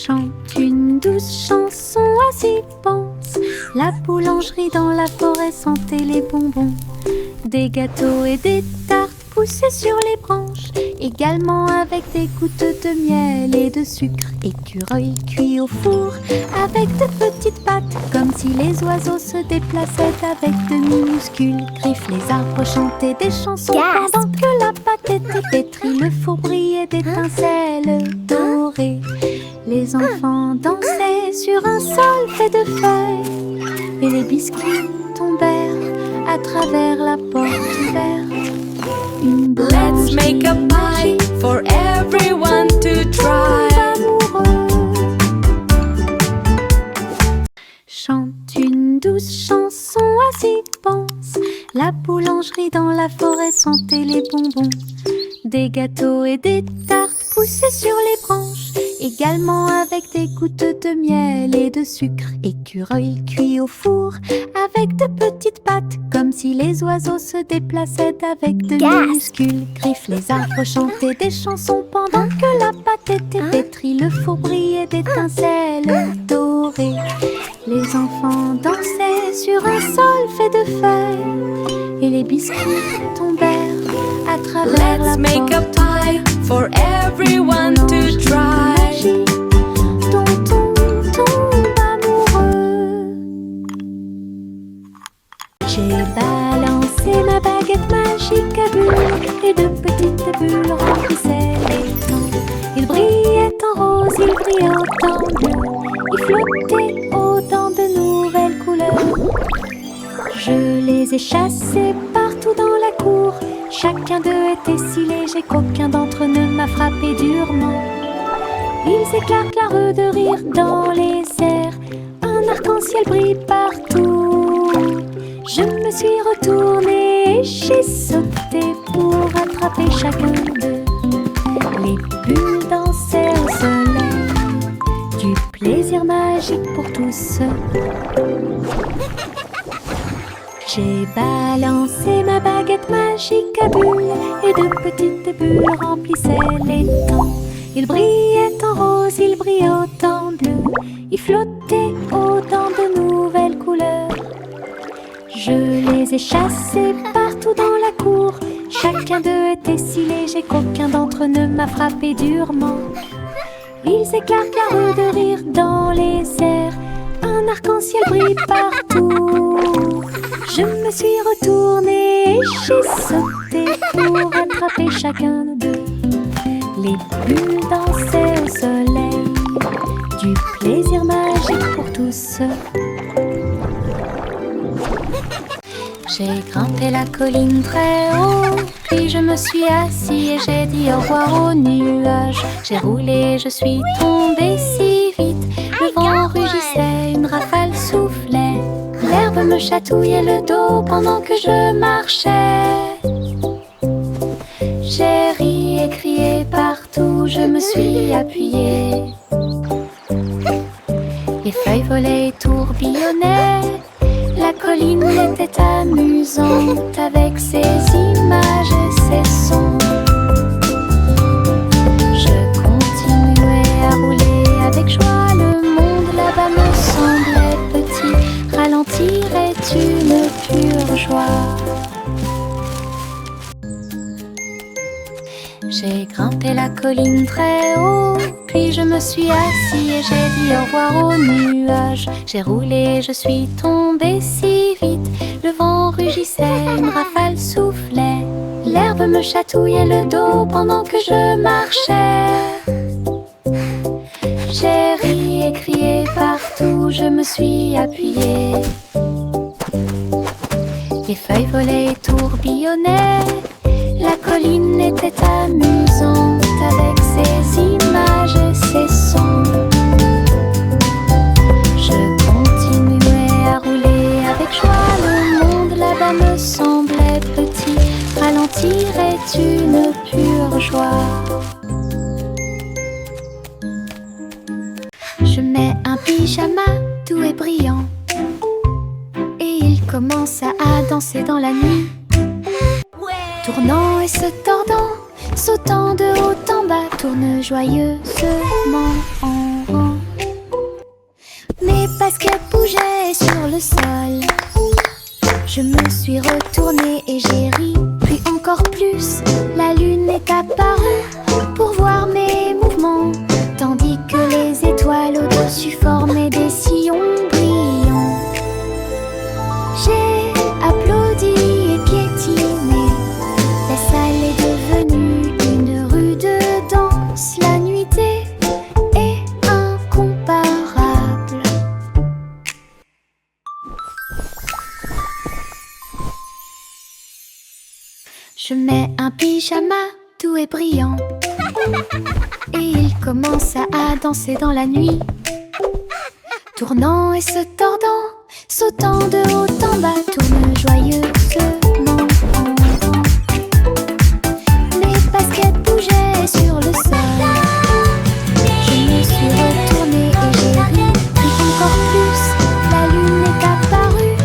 Chante une douce chanson, assis pense. La boulangerie dans la forêt sentait les bonbons. Des gâteaux et des tartes poussaient sur les branches, également avec des gouttes de miel et de sucre. Écureuil cuit au four avec de petites pattes, comme si les oiseaux se déplaçaient avec de minuscules griffes. Les arbres chantaient des chansons pendant que la pâte était pétrie. Le four brillait d'étincelles dorées. Les enfants dansaient sur un sol fait de feuilles, et les biscuits tombèrent à travers la porte ouverte. Let's make a pie for everyone to try. Chante une douce chanson, assis pense. La boulangerie dans la forêt sentait les bonbons. Des gâteaux et des tartes poussaient sur les branches, également avec des gouttes de miel et de sucre. Écureuil cuit au four avec de petites pattes, comme si les oiseaux se déplaçaient avec de minuscules griffes. Les arbres chantaient des chansons pendant que la pâte était pétrie. Le four brillait d'étincelles dorées. Les enfants dansaient sur un sol fait de feuilles, et les biscuits tombèrent à travers la porte. Let's make a pie for everyone to try. Dont on tombe amoureux. J'ai balancé ma baguette magique à bulles, et de petites bulles remplissaient l'étang. Il brillait en rose, il brillait en bleu, il flottait autant de nouvelles couleurs. Je les ai chassés partout dans la cour. Chacun d'eux était si léger qu'aucun d'entre eux ne m'a frappé durement. Ils éclatent la rue de rire dans les airs. Un arc-en-ciel brille partout. Je me suis retournée et j'ai sauté pour attraper chacun d'eux. Les bulles dansaient au soleil, du plaisir magique pour tous. J'ai balancé ma baguette magique à bulles, et de petites bulles remplissaient l'étang. Il brillait en rose, il brillait en bleu, il flottait autant de nouvelles couleurs. Je les ai chassés partout dans la cour. Chacun d'eux était si léger qu'aucun d'entre eux ne m'a frappé durement. Ils éclatent la rue de rire dans les airs. Un arc-en-ciel brille partout. Je me suis retournée et j'ai sauté pour attraper chacun d'eux. Les bulles dansaient au soleil, du plaisir magique pour tous. J'ai grimpé la colline très haut, puis je me suis assis et j'ai dit au revoir aux nuages. J'ai roulé, je suis tombée si vite, le vent rugissait, une rafale soufflait. L'herbe me chatouillait le dos pendant que je marchais. J'ai ri et crié partout, je me suis appuyée. Les feuilles volaient et tourbillonnaient. La colline était amusante avec ses images et ses sons. Je continuais à rouler avec joie. Le monde là-bas me semblait petit. Ralentir est une pure joie. J'ai grimpé la colline très haut, puis je me suis assis et j'ai dit au revoir aux nuages. J'ai roulé, je suis tombée si vite, le vent rugissait, une rafale soufflait. L'herbe me chatouillait le dos pendant que je marchais. J'ai ri et crié partout, je me suis appuyée. Les feuilles volaient et tourbillonnaient. La colline était amusante avec ses images et ses sons. Je continuais à rouler avec joie. Le monde là-bas me semblait petit. Ralentir est une pure joie. Je mets un pyjama doux et brillant, et il commence à danser dans la nuit. Tournant et se tordant, sautant de haut en bas, tourne joyeusement en rond. Je mets un pyjama tout et brillant et il commence à danser dans la nuit, tournant et se tordant, sautant de haut en bas, tourne joyeusement en rond. Mes baskets bougeaient sur le sol. Je me suis retournée et j'ai ri encore plus. La lune est apparue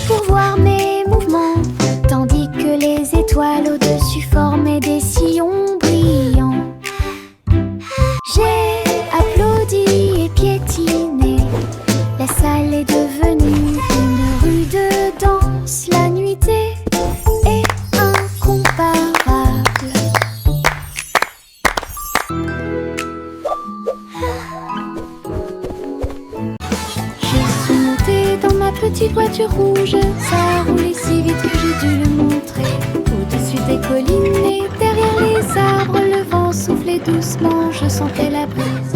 pour voir mes mouvements, tandis que les étoiles au-dessus formaient des sillons brillants. J'ai applaudi et piétiné. La salle est devenue une rue de danse. La nuitée est incomparable. Je suis montée dans ma petite voiture rouge. Ça roulait si vite que j'ai dû le montrer. Au-dessus des collines et derrière les arbres, le vent soufflait doucement, je sentais la brise.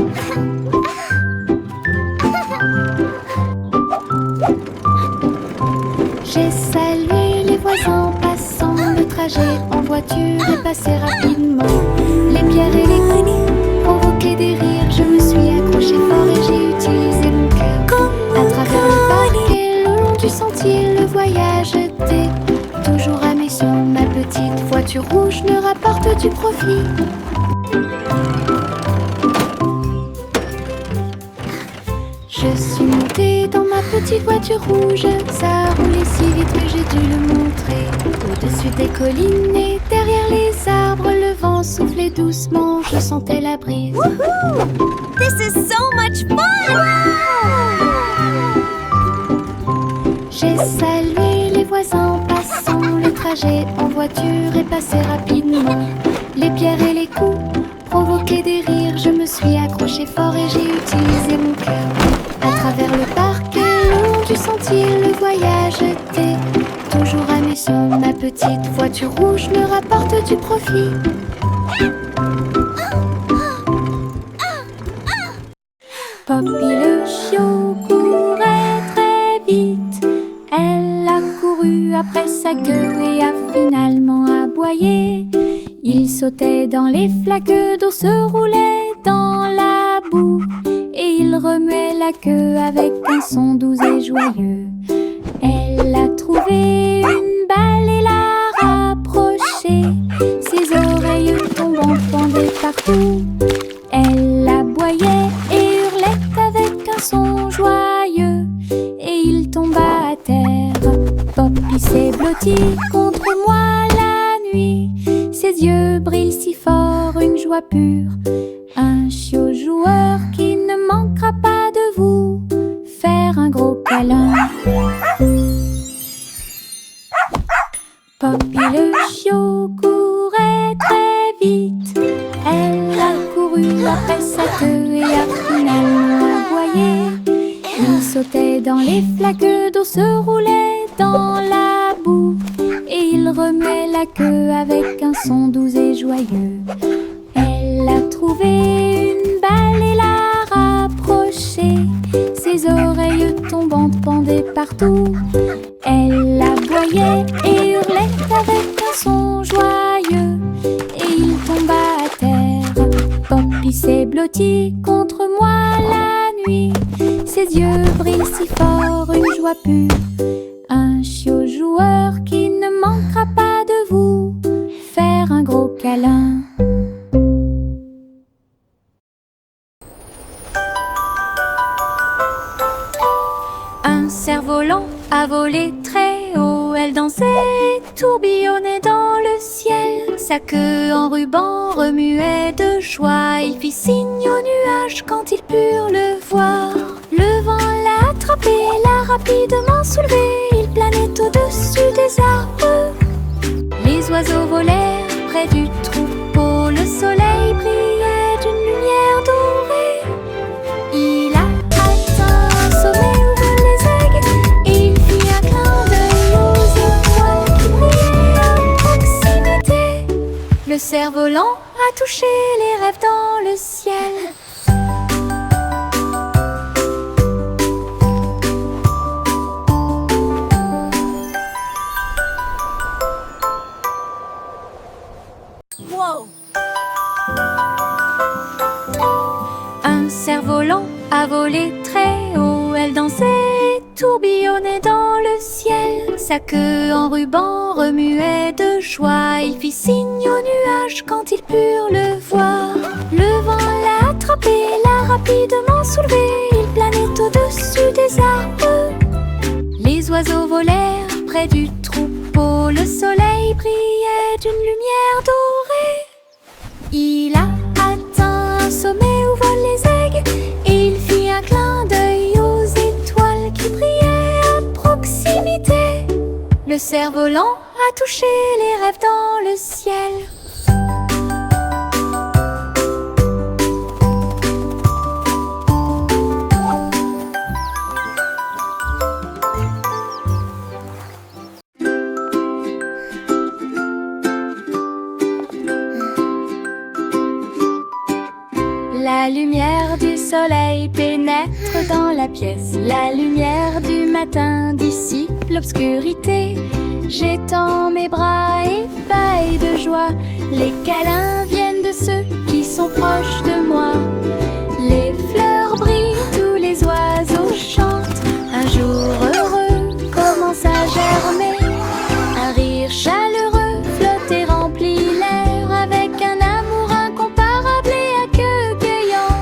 J'ai salué les voisins passant, le trajet en voiture est passé rapidement. Les pierres et les coups provoquaient des rires, je me suis accrochée fort et j'ai utilisé mon cœur. À travers le parc et le long du sentier, le voyage était toujours à mes yeux. Ma petite voiture rouge me rapporte du profit. Je suis montée dans ma petite voiture rouge. Ça roulait si vite que j'ai dû le montrer. Au-dessus des collines et derrière les arbres, le vent soufflait doucement, je sentais la brise. Woohoo! This is so much fun! J'ai salué les voisins passant, le trajet en voiture est passé rapidement. Les pierres et les coups provoquaient des rires, je me suis accrochée fort et j'ai utilisé mon cœur. À travers le parc et le long du sentier, le voyage était toujours à mes yeux. Ma petite voiture rouge me rapporte du profit. Poppy le chiot courait très vite. Elle a couru après sa queue et a finalement aboyé. Il sautait dans les flaques d'eau, se roulait dans la boue et il remuait la queue avec un son doux et joyeux. Elle a trouvé une balle et l'a rapprochée. Ses oreilles tombantes pendaient partout. Elle aboyait et hurlait avec un son joyeux et il tomba à terre. Poppy s'est blotti contre moi la nuit. Ses yeux brillent si fort, une joie pure. Un chiot joueur qui ne manquera pas de vous faire un gros câlin. Poppy le chiot courait très vite. Elle a couru après sa queue et a finalement aboyé. Il sautait dans les flaques d'eau, se roulait dans la boue et il remuait la queue avec un son doux et joyeux. Elle a trouvé une balle et l'a rapprochée. Ses oreilles tombantes pendaient partout. Elle aboyait et hurlait avec un son joyeux et il tomba à terre. Poppy s'est blotti contre moi la nuit. Ses yeux brillent si fort, une joie pure. Un chiot joueur qui ne manquera pas de vous faire un gros câlin. Un cerf-volant a volé très haut. Elle dansait, tourbillonnait dans le ciel. Sa queue en ruban remuait de joie. Il fit signe aux nuages quand ils purent le voir. Le vent l'a attrapé, l'a rapidement soulevé. Il planait au-dessus des arbres. Les oiseaux volèrent près du troupeau. Le soleil brillait d'une lumière dorée. Il a atteint un sommet où volent les aigues et il fit un clin d'œil aux étoiles qui brillaient à proximité. Le cerf-volant a touché les rêves dans le ciel. volait très haut, elle dansait, tourbillonnait dans le ciel. Sa queue en ruban remuait de joie, il fit signe aux nuages quand ils purent le voir. Le vent l'a attrapé, l'a rapidement soulevé, il planait au-dessus des arbres. Les oiseaux volèrent près du troupeau, le soleil brillait d'une lumière dorée. Il a atteint un sommet où volent les aigues, et il fit un clin d'œil aux étoiles qui brillaient à proximité. Le cerf-volant a touché les rêves dans le ciel. La lumière du soleil pénètre dans la pièce. La lumière du matin dissipe l'obscurité. J'étends mes bras ébahis de joie. Les câlins viennent de ceux qui sont proches de moi. Les fleurs brillent, tous les oiseaux chantent. Un jour heureux commence à germer. Un rire chaleureux flotte et remplit l'air avec un amour incomparable et accueillant.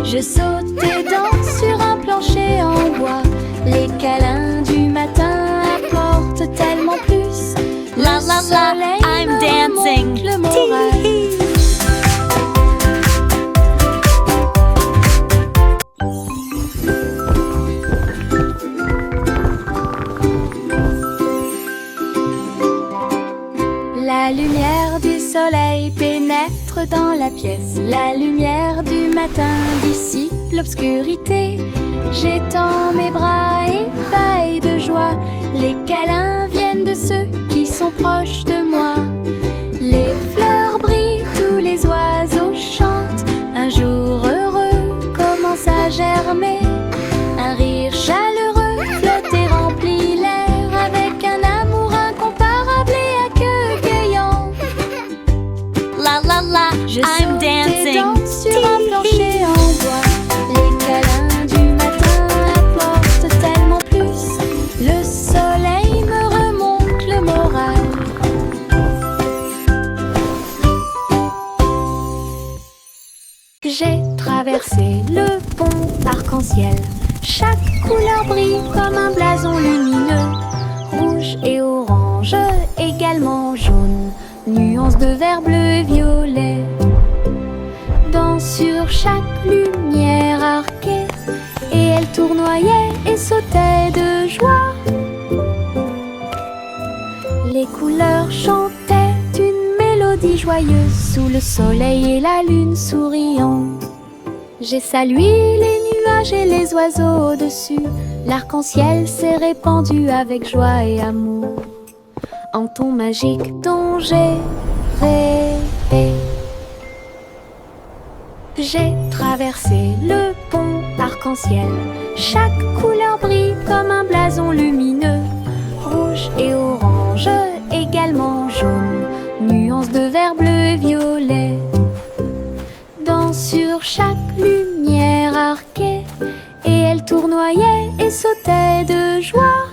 Je saute et danse sur un plancher en bois. Les câlins du matin apportent tellement plus. La la la, I'm dancing. Le moral. La lumière du soleil pénètre dans la pièce. La lumière du matin dissipe l'obscurité. J'étends mes bras ébahis de joie. Les câlins viennent de ceux qui sont proches de moi. Les fleurs brillent, tous les oiseaux chantent. Un jour heureux commence à germer. Un rire chaleureux flotte et remplit l'air avec un amour incomparable et accueillant. La la la, Je I'm saute et dancing. danse sur un plancher en bois. Les câlins du matin apportent tellement plus. Le soleil me remonte le moral. J'ai traversé le pont arc-en-ciel. Chaque couleur brille comme un blason lumineux. Rouge et orange, également jaune. Nuances de vert, bleu et violet. Sur chaque lumière arquée, et elle tournoyait et sautait de joie. Les couleurs chantaient une mélodie joyeuse sous le soleil et la lune souriant. J'ai salué les nuages et les oiseaux au-dessus. L'arc-en-ciel s'est répandu avec joie et amour en ton magique dont j'ai rêvé. J'ai traversé le pont arc-en-ciel. Chaque couleur brille comme un blason lumineux. Rouge et orange, également jaune. Nuances de vert, bleu et violet. Sur chaque lumière arquée, et elle tournoyait et sautait de joie.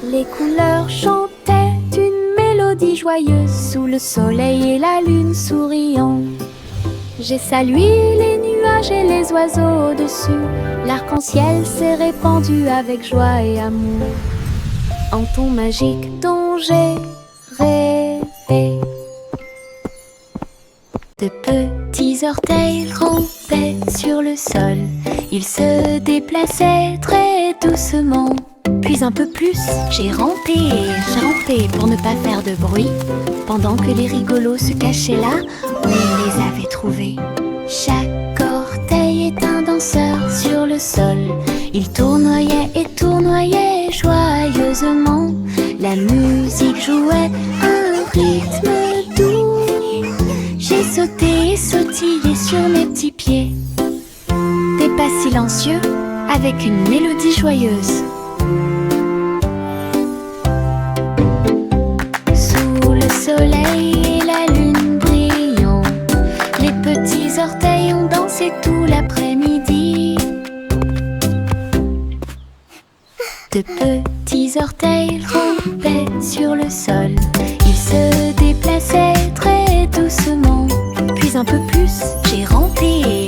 Les couleurs chantaient une mélodie joyeuse sous le soleil et la lune souriant. J'ai salué les nuages et les oiseaux au-dessus. L'arc-en-ciel s'est répandu avec joie et amour en ton magique dont j'ai rêvé. De petits orteils rampaient sur le sol. Ils se déplaçaient très doucement. Puis un peu plus, j'ai rampé pour ne pas faire de bruit, pendant que les rigolos se cachaient là où on les avait trouvés. Chaque orteil est un danseur sur le sol. Il tournoyait et tournoyait joyeusement. La musique jouait un rythme doux. J'ai sauté et sautillé sur mes petits pieds. Des pas silencieux avec une mélodie joyeuse. Sous le soleil et la lune brillant, Les petits orteils ont dansé tout l'après-midi. De petits orteils rampaient sur le sol. Ils se déplaçaient très doucement. Puis un peu plus, j'ai rampé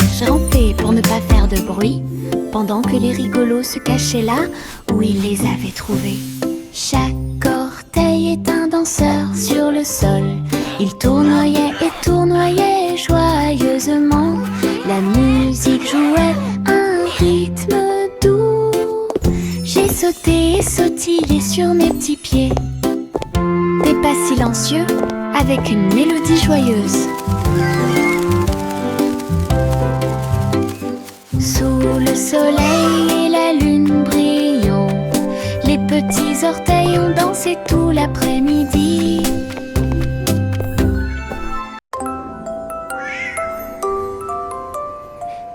pour ne pas faire de bruit, pendant que les rigolos se cachaient là où ils les avaient trouvés. Chaque orteil est un danseur sur le sol. Il tournoyait et tournoyait joyeusement. La musique jouait un rythme doux. J'ai sauté et sautillé sur mes petits pieds. Des pas silencieux avec une mélodie joyeuse. Sous le soleil et la lune brillant, les petits orteils ont dansé tout l'après-midi.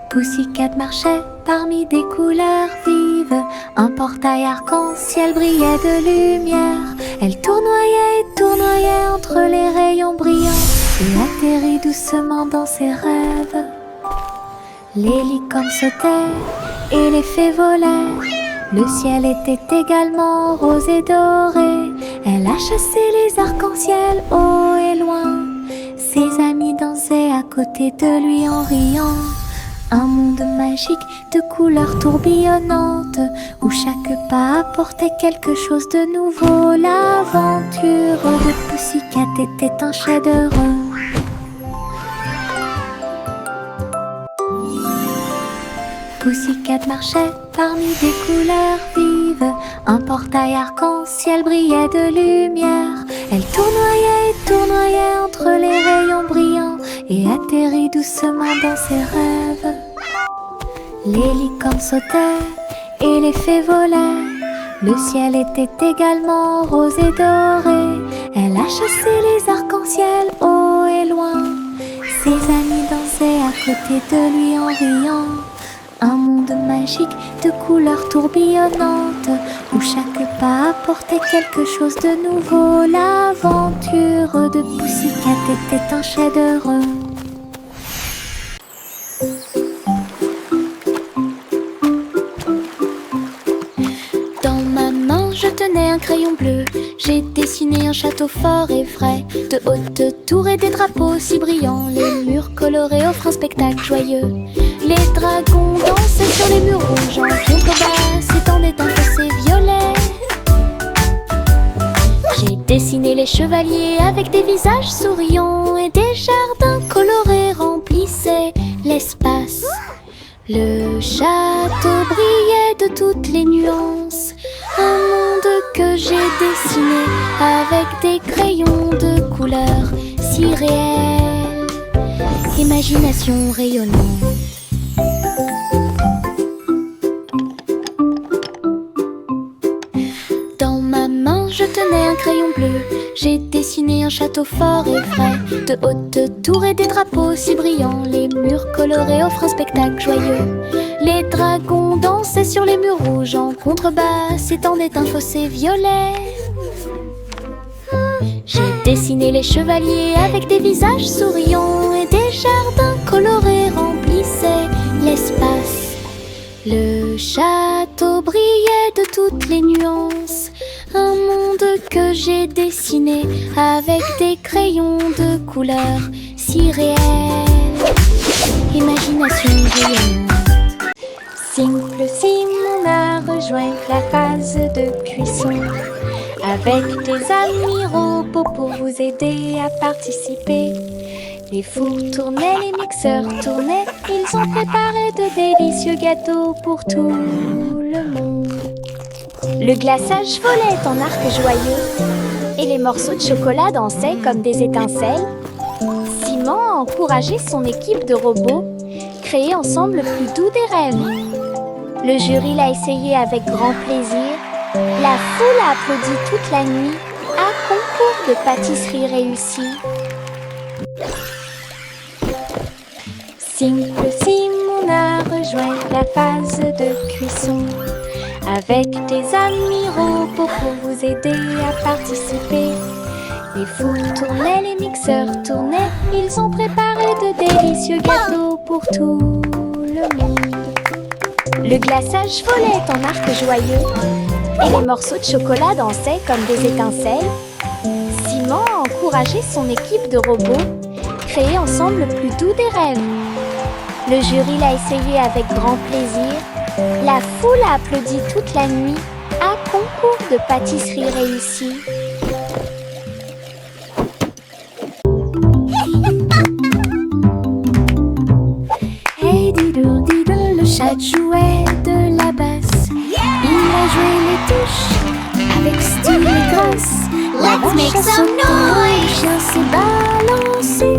Pussycat marchait parmi des couleurs vives. Un portail arc-en-ciel brillait de lumière. Elle tournoyait et tournoyait entre les rayons brillants et atterrit doucement dans ses rêves. Les licornes sautaient et les fées volaient. Le ciel était également rose et doré. Elle a chassé les arcs-en-ciel haut et loin. Ses amis dansaient à côté de lui en riant. Un monde magique de couleurs tourbillonnantes, où chaque pas apportait quelque chose de nouveau. L'aventure de Pussycat était un chef-d'œuvre. Pussycat marchait parmi des couleurs vives. Un portail arc-en-ciel brillait de lumière. Elle tournoyait et tournoyait entre les rayons brillants et atterrit doucement dans ses rêves. Les licornes sautaient et les fées volaient. Le ciel était également rose et doré. Elle a chassé les arcs-en-ciel haut et loin. Ses amis dansaient à côté de lui en riant. Un monde magique de couleurs tourbillonnantes, où chaque pas apportait quelque chose de nouveau. L'aventure de Pussycat était un chef-d'œuvre. Dans ma main, je tenais un crayon bleu. J'ai dessiné un château fort et frais, de hautes tours et des drapeaux si brillants. Les murs colorés offrent un spectacle joyeux. Les dragons dansaient sur les murs rouges. En contrebas s'étendait un fossé violet. J'ai dessiné les chevaliers avec des visages souriants, et des jardins colorés remplissaient l'espace. Le château brillait de toutes les nuances. Un monde que j'ai dessiné avec des crayons de couleurs si réels. Imagination rayonnante. Dans ma main, je tenais un crayon bleu. J'ai dessiné un château fort et frais, de hautes tours et des drapeaux si brillants. Les murs colorés offrent un spectacle joyeux. Les dragons dansaient sur les murs rouges. En contrebas s'étendait un fossé violet. J'ai dessiné les chevaliers avec des visages souriants, et des jardins colorés remplissaient l'espace. Le château brillait de toutes les nuances. Un monde que j'ai dessiné avec des crayons de couleurs si réels. Imagination rayonnante. Simple Simon a rejoint la phase de cuisson, avec des amis robots pour vous aider à participer. Les fours tournaient, les mixeurs tournaient. Ils ont préparé de délicieux gâteaux pour tout le monde. Le glaçage volait en arc joyeux, et les morceaux de chocolat dansaient comme des étincelles. Simon a encouragé son équipe de robots, créer ensemble le plus doux des rêves. Le jury l'a essayé avec grand plaisir. La foule a applaudi toute la nuit. Un concours de pâtisserie réussi. Simple Simon a rejoint la phase de cuisson, avec des amis robots pour vous aider à participer. Les fours tournaient, les mixeurs tournaient. Ils ont préparé de délicieux gâteaux pour tout le monde. Le glaçage volait en arc joyeux et les morceaux de chocolat dansaient comme des étincelles. Simon a encouragé son équipe de robots, créer ensemble le plus doux des rêves. Le jury l'a essayé avec grand plaisir. La foule a applaudi toute la nuit. Un concours de pâtisserie réussi. Hey diddle diddle, le chat jouait de la basse. Il a joué les touches avec style et grâce. La vache a sauté, le chien s'est balancé.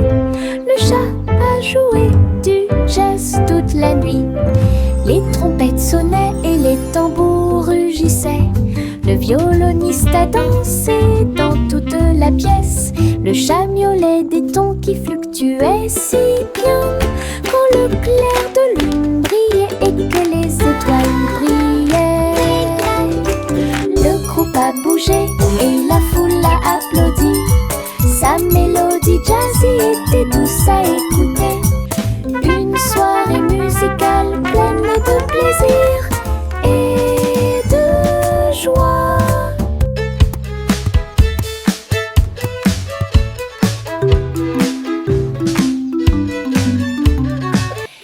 Le chat a joué du jazz toute la nuit. Les trompettes sonnaient et les tambours rugissaient. Le violoniste a dansé dans toute la pièce. Le chat miaulait des tons qui fluctuaient si bien. Quand le clair de lune brillait et que les étoiles brillaient, le groupe a bougé et la foule a applaudi. Sa mélodie jazzy était douce à écouter. Une soirée musicale pleine de plaisir et de joie.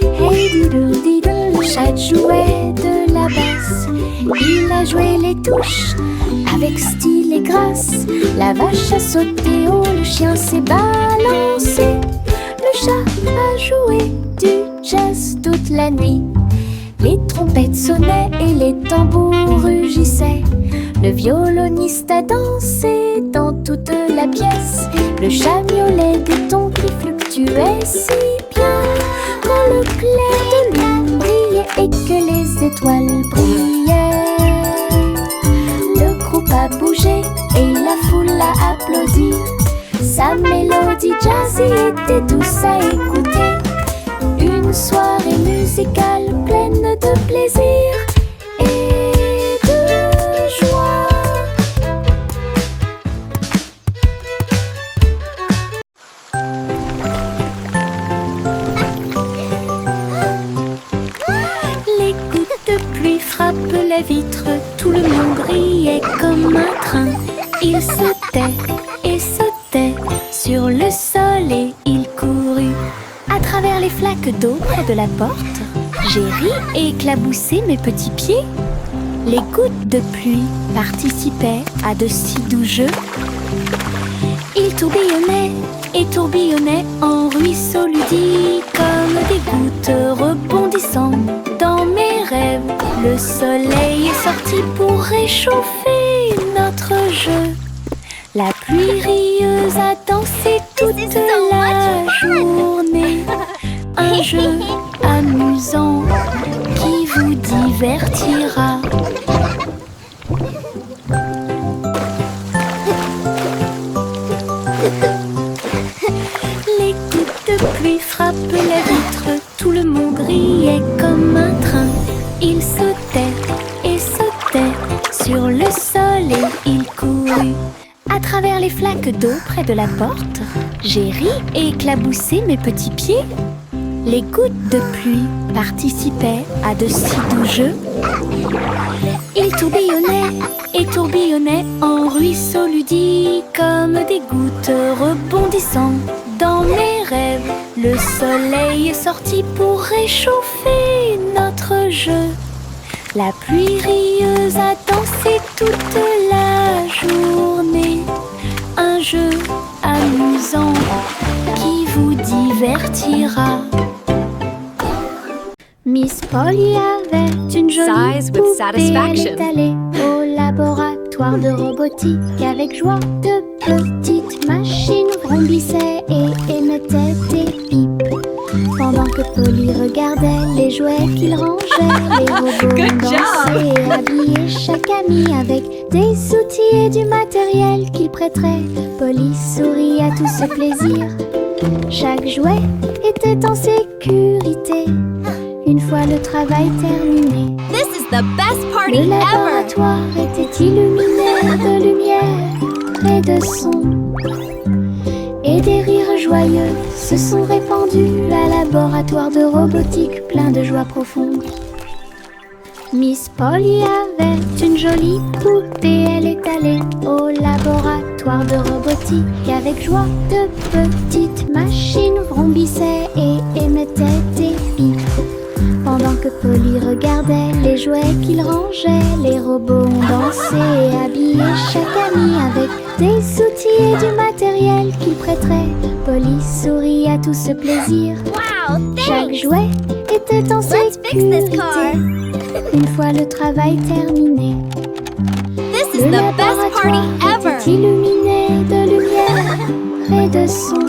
Hey diddle diddle, le chat jouait de la basse. Il a joué les touches avec style et grâce. La vache a sauté haut, le chien s'est balancé. Le chat a joué du jazz toute la nuit. Les trompettes sonnaient et les tambours rugissaient. Le violoniste a dansé dans toute la pièce. Le chat miaulait des tons qui fluctuaient si bien. Quand le clair de lune brillait et que les étoiles brillaient, le groupe a bougé et la foule a applaudi. Sa mélodie jazzy était douce à écouter. Une soirée musicale pleine de plaisir et de joie. Les gouttes de pluie frappent la vitre. Tout le monde riait comme un train. Il sautait et sautait sur le sol et il courut à travers les flaques d'eau près de la porte. J'ai ri et éclaboussé mes petits pieds. Les gouttes de pluie participaient à de si doux jeux. Ils tourbillonnaient et tourbillonnaient en ruisseaux ludiques comme des gouttes rebondissant dans mes rêves. Le soleil est sorti pour réchauffer notre jeu. La pluie rieuse a dansé toute la journée. Un jeu amusant qui vous divertira. Les gouttes de pluie frappent la vitre. Tout le monde riait comme un train. Il sautait et sautait sur le sol et il courut à travers les flaques d'eau près de la porte. J'ai ri et éclaboussé mes petits pieds. Les gouttes de pluie participaient à de si doux jeux. Ils tourbillonnaient et tourbillonnaient en ruisseaux ludiques comme des gouttes rebondissant dans mes rêves. Le soleil est sorti pour réchauffer notre jeu. La pluie rieuse a dansé toute la journée. Un jeu amusant qui vous divertira. Miss Polly avait une jolie Sighs with poupée. satisfaction. Elle est allée au laboratoire de robotique. Avec joie, de petites machines vrombissaient et émettaient des pipes. Pendant que Polly regardait les jouets qu'il rangeait, les robots Good dansaient et habillaient chaque ami avec des outils et du matériel qu'il prêterait. Polly sourit à tout ce plaisir. Chaque jouet était en sécurité. Une fois le travail terminé, This is the best party le ever! laboratoire était illuminé de lumière et de son. Et des rires joyeux se sont répandus. Un laboratoire de robotique plein de joie profonde. Miss Polly avait une jolie poupée. Elle est allée au laboratoire de robotique. Avec joie, de petites machines vrombissaient et émettaient des pics. Pendant que Polly regardait les jouets qu'il rangeait, les robots ont dansé et habillé chaque ami avec des outils et du matériel qu'il prêterait. Polly sourit à tout ce plaisir. Wow, Chaque thanks! jouet était en Let's fix this sécurité. car. Une fois le travail terminé, This is le the best party laboratoire ever! était illuminé de lumière et de son.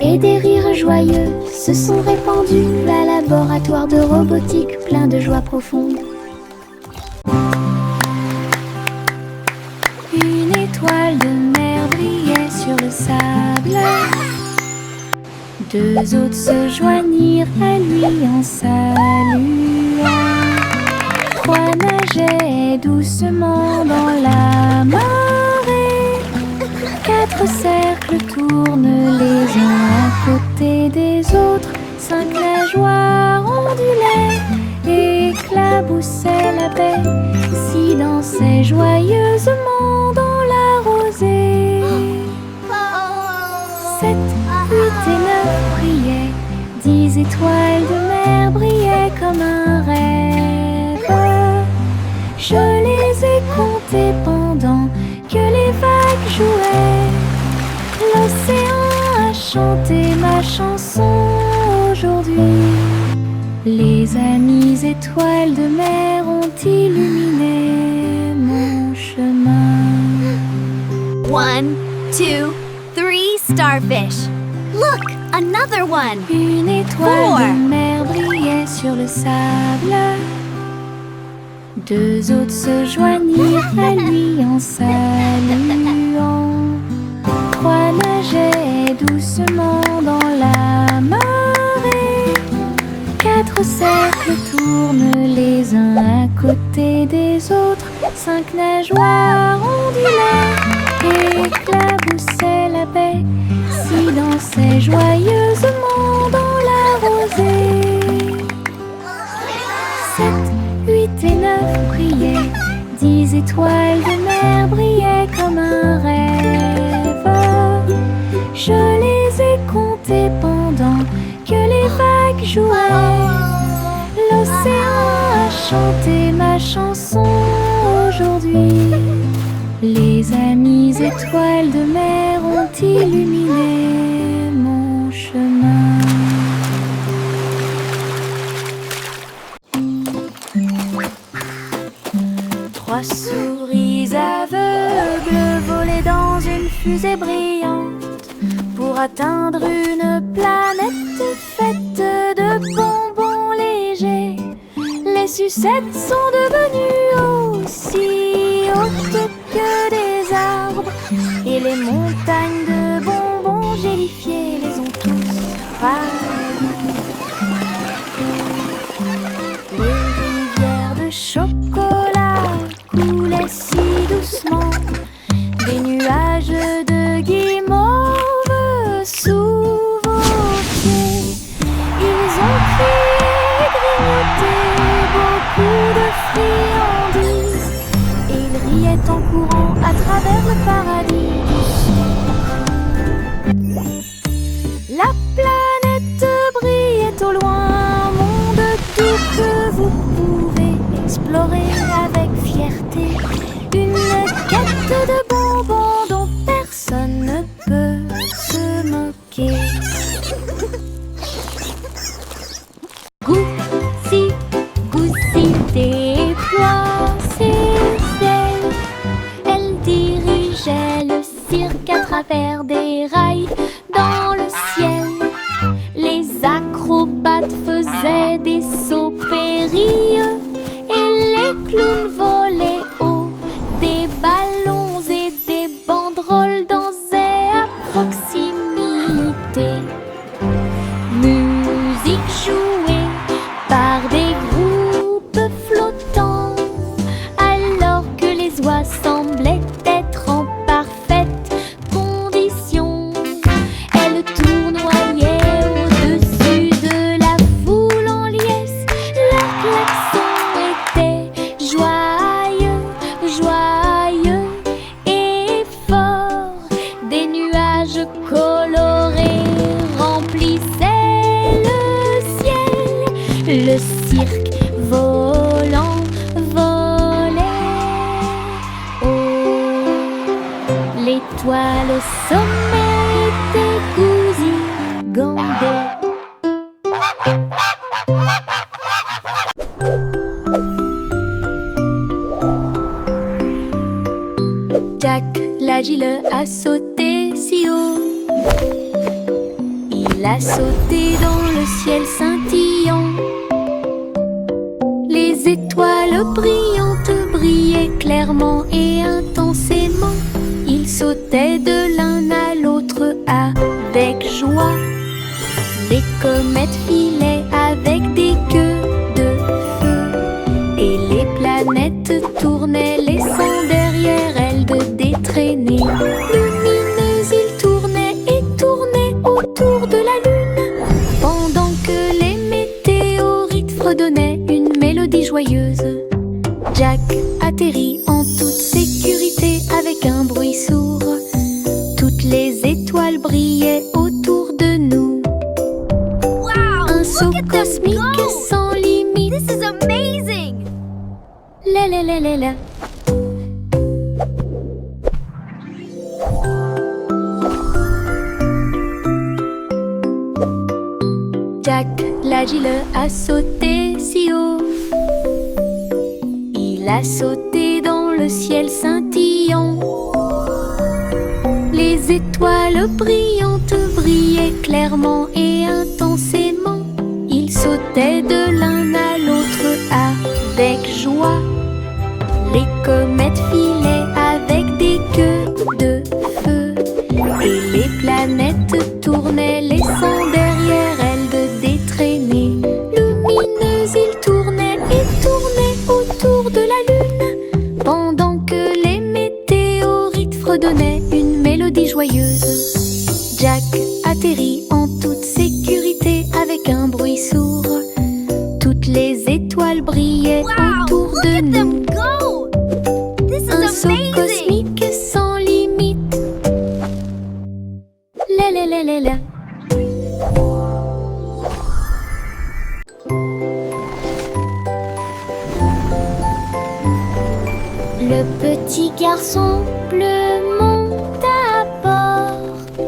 Et des rires joyeux se sont répandus. Un laboratoire de robotique plein de joie profonde. Une étoile de mer brillait sur le sable. Deux autres se joignirent à lui en saluant. Trois nageaient doucement dans la marée. Quatre cercles tournent les uns à côté des autres. Cinq nageoires ondulaient et éclaboussaient la baie. Six dansaient joyeusement dans la rosée. Sept, huit et neuf brillaient. 10 étoiles de mer brillaient comme un rêve. Je les ai comptées pendant que les vagues jouaient. L'océan a chanté ma chanson aujourd'hui. Les amies étoiles de mer ont illuminé mon chemin. 1, 2, 3 starfish. Look, another one. Une étoile de mer brillait sur le sable. Deux autres se joignirent à lui en saluant. Trois nageaient doucement dans la marée. Quatre cercles tournent les uns à côté des autres. Cinq nageoires ondulaient et éclaboussaient la baie. Six dansaient joyeusement dans la rosée. 7, 8 et 9 brillaient. 10 étoiles de mer brillaient comme un rêve. Je les ai comptées pendant que les vagues jouaient. L'océan a chanté ma chanson aujourd'hui. Les amies étoiles de mer ont illuminé mon chemin. Trois souris aveugles volaient dans une fusée brillante pour atteindre une planète faite de bonbons légers. Les sucettes sont devenues aussi hautes que des arbres et les montagnes de bonbons gélifiés les ont tous ravis. Les rivières de chocolat coulaient si doucement, des nuages de guimauve sous vos pieds. Ils ont crié et grignoté beaucoup de friandises et ils riaient en courant à travers le paradis du sud. La planète brillait au loin, monde tout que vous pouvez explorer avec fierté. Une quête de bonbons dont personne ne peut se moquer. Goussi, Goussi déploie ses ailes. Elle dirigeait le cirque à travers des rails dans le ciel. Les acrobates faisaient des sauts périlleux et les clowns volaient haut. Des ballons et des banderoles dansaient à proximité. Musique jouée par des groupes flottants, alors que les oies semblaient être en parfaite condition. Le cirque volant volait haut. L'étoile au sommet était gouzigandée. Jack l'agile a sauté si haut. Il a sauté dans le ciel scintillant. Les étoiles brillantes brillaient clairement et intensément. Il sautait de l'un à l'autre avec joie. Les comètes filaient avec des queues de feu. Et les planètes tournaient, laissant derrière elles des traînées lumineuses. Ils tournaient et tournaient autour de la lune, pendant que les météorites fredonnaient une mélodie joyeuse. Jack atterrit en toute sécurité avec un bruit sourd. Toutes les étoiles brillaient autour de nous. Un saut cosmique sans limite. This is amazing! La la la la la. Jack l'agile a sauté si haut. Il a sauté dans le ciel scintillant. Les étoiles brillantes brillaient clairement et intensément. Il sautait de l'un à l'autre avec joie. Les comètes filaient avec des queues de feu. Et les planètes tournaient, laissant derrière elles des traînées lumineuses. Ils tournaient et tournaient autour de la lune, pendant que les météorites fredonnaient une mélodie joyeuse. Jack atterrit en toute sécurité avec un bruit sourd. Toutes les étoiles brillaient autour Look de at nous. them go! This is Un saut amazing! cosmique sans limite. La la la la la. Le petit garçon bleu monte à bord.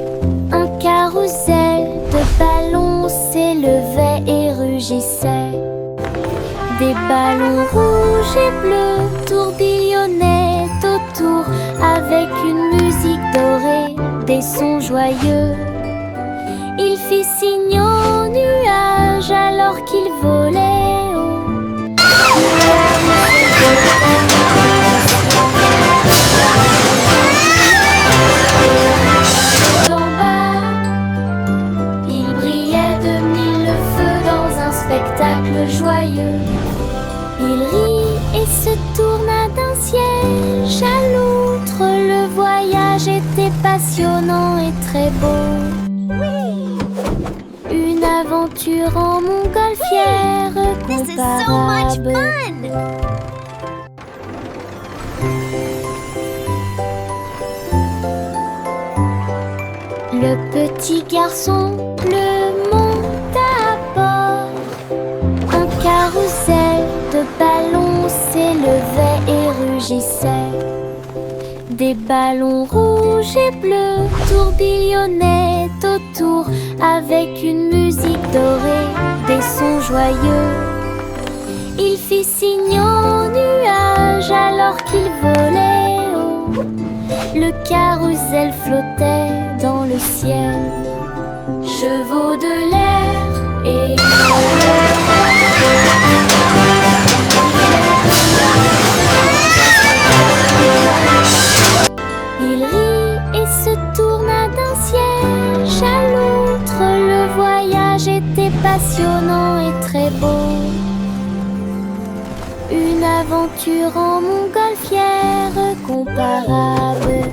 Un carrousel de ballons s'élevait et rugissait. Des ballons rouges et bleus tourbillonnaient autour avec une musique dorée, des sons joyeux. Il fit signe aux nuages alors qu'il volait haut. D'en bas, il brillait de mille feux dans un spectacle joyeux. Il rit et se tourna d'un siège à l'autre. Le voyage était passionnant et très beau. Une aventure en montgolfière This is so much comparable. fun! Le petit garçon bleu monte à bord. Un carrousel de ballons s'élevait et rugissait. Des ballons rouges et bleus tourbillonnaient autour avec une musique dorée, des sons joyeux. Il fit signe aux nuages alors qu'il volait haut. Le carrousel flottait dans le ciel. Chevaux de l'air et il rit et se tourna d'un siège à l'autre. Le voyage était passionnant et très beau. Une aventure en montgolfière comparable.